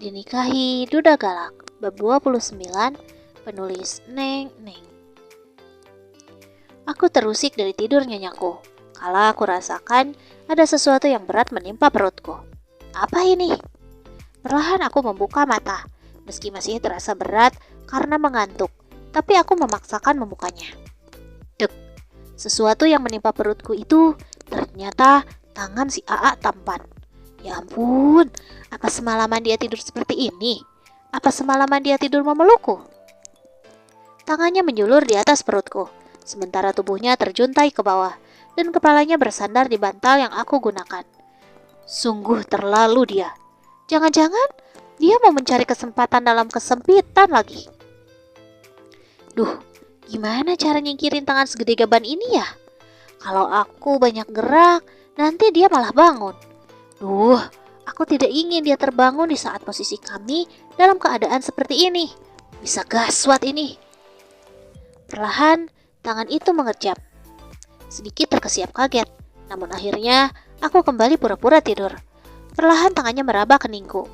Dinikahi Duda Galak, bab 29, penulis Neng Neng. Aku terusik dari tidur nyenyaku, kala aku rasakan ada sesuatu yang berat menimpa perutku. Apa ini? Perlahan aku membuka mata, meski masih terasa berat karena mengantuk, tapi aku memaksakan membukanya. Dek, sesuatu yang menimpa perutku itu ternyata tangan si AA tampan. Ya ampun, apa semalaman dia tidur seperti ini? Apa semalaman dia tidur memelukku? Tangannya menjulur di atas perutku, sementara tubuhnya terjuntai ke bawah, dan kepalanya bersandar di bantal yang aku gunakan. Sungguh terlalu dia. Jangan-jangan dia mau mencari kesempatan dalam kesempitan lagi. Duh, gimana cara nyingkirin tangan segede gaban ini ya? Kalau aku banyak gerak, nanti dia malah bangun. Duh, aku tidak ingin dia terbangun di saat posisi kami dalam keadaan seperti ini. Bisa gaswat ini. Perlahan, tangan itu mengerjap. Sedikit terkesiap kaget, namun akhirnya aku kembali pura-pura tidur. Perlahan tangannya meraba keningku.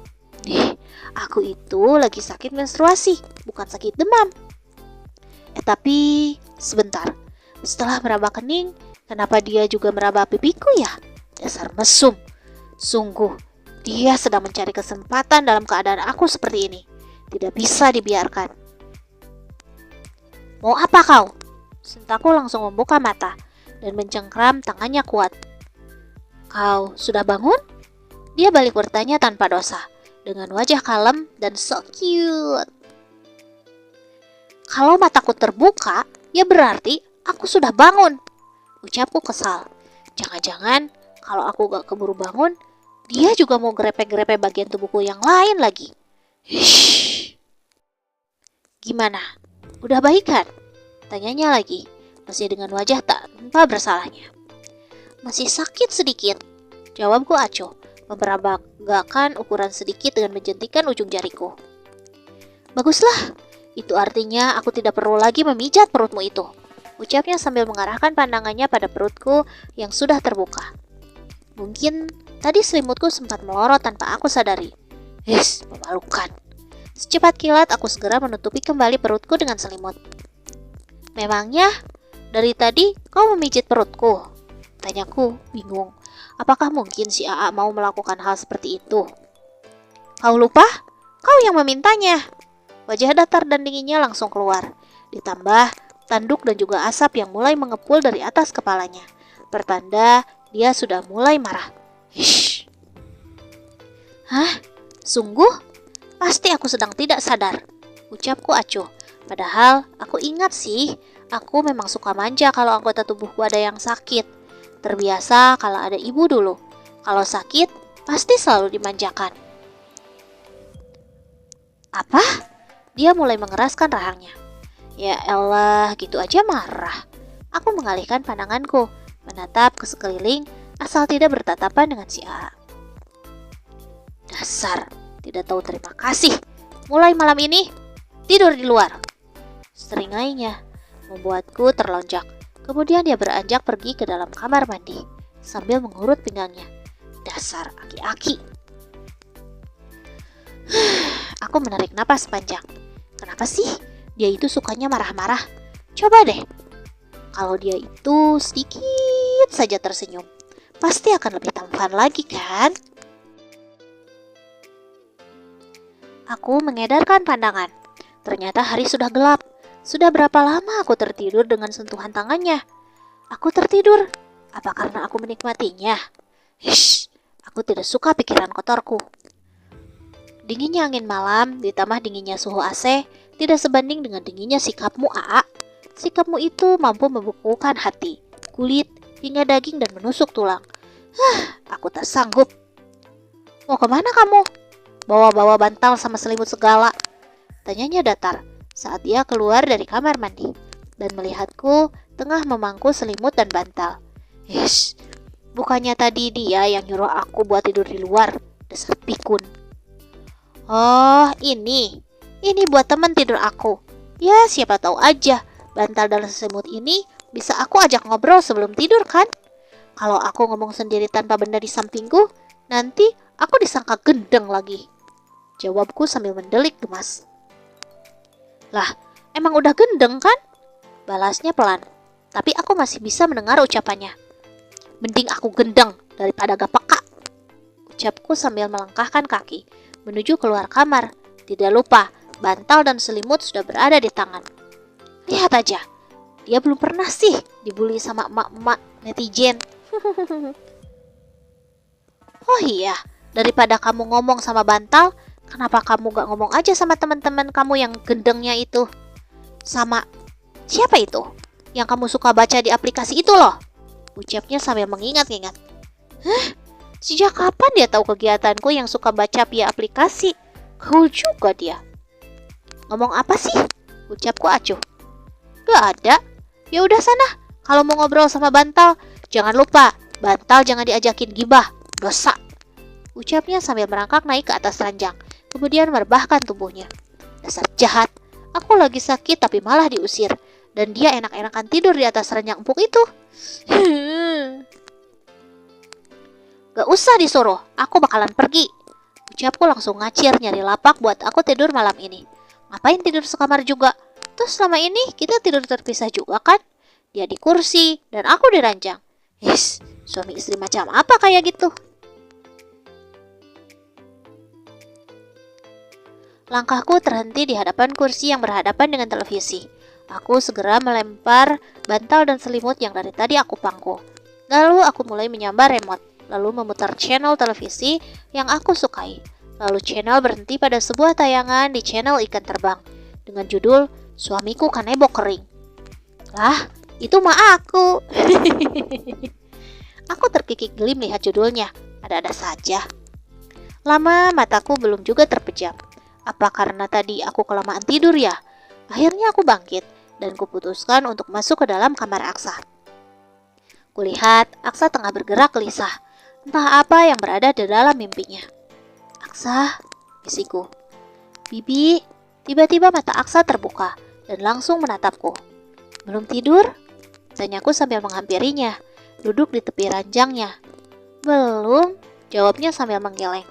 Aku itu lagi sakit menstruasi, bukan sakit demam. Tapi sebentar, setelah meraba kening, kenapa dia juga meraba pipiku ya? Dasar mesum. Sungguh, dia sedang mencari kesempatan dalam keadaan aku seperti ini. Tidak bisa dibiarkan. Mau apa kau? Sentaku langsung membuka mata dan mencengkram tangannya kuat. Kau sudah bangun? Dia balik bertanya tanpa dosa, dengan wajah kalem dan so cute. Kalau mataku terbuka, ya berarti aku sudah bangun. Ucapku kesal. Jangan-jangan kalau aku gak keburu bangun, dia juga mau grepe-grepe bagian tubuhku yang lain lagi. Gimana? Udah baik kan? Tanyanya lagi, masih dengan wajah tanpa bersalahnya. Masih sakit sedikit, jawabku acuh, memperagakan ukuran sedikit dengan menjentikan ujung jariku. Baguslah, itu artinya aku tidak perlu lagi memijat perutmu itu, ucapnya sambil mengarahkan pandangannya pada perutku yang sudah terbuka. Mungkin tadi selimutku sempat melorot tanpa aku sadari. Memalukan. Secepat kilat aku segera menutupi kembali perutku dengan selimut. Memangnya dari tadi kau memijit perutku? Tanyaku bingung. Apakah mungkin si AA mau melakukan hal seperti itu? Kau lupa? Kau yang memintanya. Wajah datar dan dinginnya langsung keluar. Ditambah tanduk dan juga asap yang mulai mengepul dari atas kepalanya. Pertanda dia sudah mulai marah. Hah? Sungguh? Pasti aku sedang tidak sadar, ucapku acuh. Padahal aku ingat sih, aku memang suka manja kalau anggota tubuhku ada yang sakit. Terbiasa kalau ada ibu dulu. Kalau sakit, pasti selalu dimanjakan. Apa? Dia mulai mengeraskan rahangnya. Ya elah, gitu aja marah. Aku mengalihkan pandanganku, menatap ke sekeliling asal tidak bertatapan dengan si A. Dasar, tidak tahu terima kasih. Mulai malam ini, tidur di luar. Seringainya membuatku terlonjak. Kemudian dia beranjak pergi ke dalam kamar mandi sambil mengurut pinggangnya. Dasar aki-aki. Aku menarik napas panjang. Kenapa sih dia itu sukanya marah-marah? Coba deh. Kalau dia itu sedikit saja tersenyum, pasti akan lebih tampan lagi kan? Aku mengedarkan pandangan. Ternyata hari sudah gelap. Sudah berapa lama aku tertidur dengan sentuhan tangannya? Aku tertidur. Apa karena aku menikmatinya? Aku tidak suka pikiran kotorku. Dinginnya angin malam ditambah dinginnya suhu AC tidak sebanding dengan dinginnya sikapmu, AA. Sikapmu itu mampu membukukan hati, kulit, hingga daging dan menusuk tulang. Aku tak sanggup. Mau kemana kamu? Bawa-bawa bantal sama selimut segala. Tanyanya datar saat dia keluar dari kamar mandi dan melihatku tengah memangku selimut dan bantal. Bukannya tadi dia yang nyuruh aku buat tidur di luar, dasar pikun. Oh, ini buat teman tidur aku. Ya, siapa tahu aja bantal dan selimut ini bisa aku ajak ngobrol sebelum tidur kan? Kalau aku ngomong sendiri tanpa benda di sampingku, nanti aku disangka gendeng lagi. Jawabku sambil mendelik gemas. Lah, emang udah gendeng kan? Balasnya pelan, tapi aku masih bisa mendengar ucapannya. Mending aku gendeng daripada gak peka. Ucapku sambil melangkahkan kaki menuju keluar kamar. Tidak lupa, bantal dan selimut sudah berada di tangan. Lihat aja, dia belum pernah sih dibully sama emak-emak netizen. Oh iya, daripada kamu ngomong sama bantal, kenapa kamu gak ngomong aja sama teman-teman kamu yang gendengnya itu? Sama siapa itu? Yang kamu suka baca di aplikasi itu loh? Ucapnya sambil mengingat-ingat. Hah? Sejak kapan dia tahu kegiatanku yang suka baca via aplikasi? Cool juga dia. Ngomong apa sih? Ucapku acuh. Gak ada. Ya udah sana. Kalau mau ngobrol sama bantal, jangan lupa bantal jangan diajakin gibah. Dosa. Ucapnya sambil merangkak naik ke atas ranjang, kemudian merebahkan tubuhnya. Dasar jahat. Aku lagi sakit tapi malah diusir. Dan dia enak-enakan tidur di atas ranjang empuk itu. Gak usah disuruh, aku bakalan pergi. Ucapku langsung ngacir nyari lapak buat aku tidur malam ini. Ngapain tidur sekamar juga? Terus selama ini kita tidur terpisah juga kan? Dia di kursi dan aku di ranjang. Yes, suami istri macam apa kayak gitu? Langkahku terhenti di hadapan kursi yang berhadapan dengan televisi. Aku segera melempar bantal dan selimut yang dari tadi aku pangku. Lalu aku mulai menyambar remote, lalu memutar channel televisi yang aku sukai. Lalu channel berhenti pada sebuah tayangan di channel ikan terbang dengan judul Suamiku Kanebo Kering. Lah, itu mah aku. Aku terkikik geli melihat judulnya. Ada-ada saja. Lama mataku belum juga terpejam. Apa karena tadi aku kelamaan tidur ya? Akhirnya aku bangkit dan kuputuskan untuk masuk ke dalam kamar Aksa. Kulihat Aksa tengah bergerak gelisah. Entah apa yang berada di dalam mimpinya. Aksa, bisiku. Bibi, tiba-tiba mata Aksa terbuka dan langsung menatapku. Belum tidur? Tanyaku sambil menghampirinya, duduk di tepi ranjangnya. Belum, jawabnya sambil menggeleng.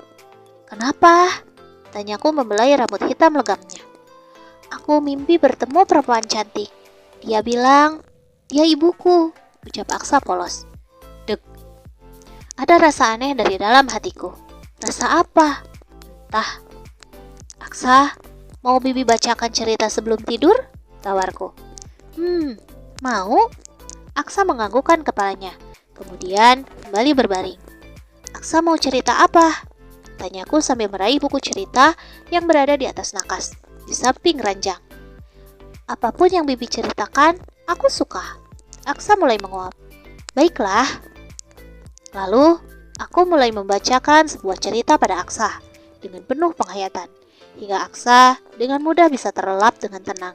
Kenapa? Tanyaku membelai rambut hitam legamnya. Aku mimpi bertemu perempuan cantik. Dia bilang, dia ibuku, ucap Aksa polos. Dek. Ada rasa aneh dari dalam hatiku. Rasa apa? Entah. Aksa, mau Bibi bacakan cerita sebelum tidur? Tawarku. Mau? Aksa menganggukkan kepalanya. Kemudian kembali berbaring. Aksa mau cerita apa? Tanyaku sambil meraih buku cerita yang berada di atas nakas, di samping ranjang. Apapun yang Bibi ceritakan, aku suka. Aksa mulai menguap. Baiklah. Lalu, aku mulai membacakan sebuah cerita pada Aksa dengan penuh penghayatan, hingga Aksa dengan mudah bisa terlelap dengan tenang.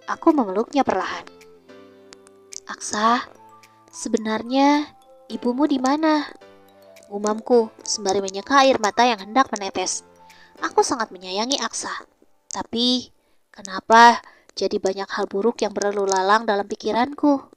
Aku memeluknya perlahan. Aksa, sebenarnya ibumu di mana? Gumamku sembari menyeka air mata yang hendak menetes. Aku sangat menyayangi Aksa. Tapi, kenapa jadi banyak hal buruk yang berlalu lalang dalam pikiranku?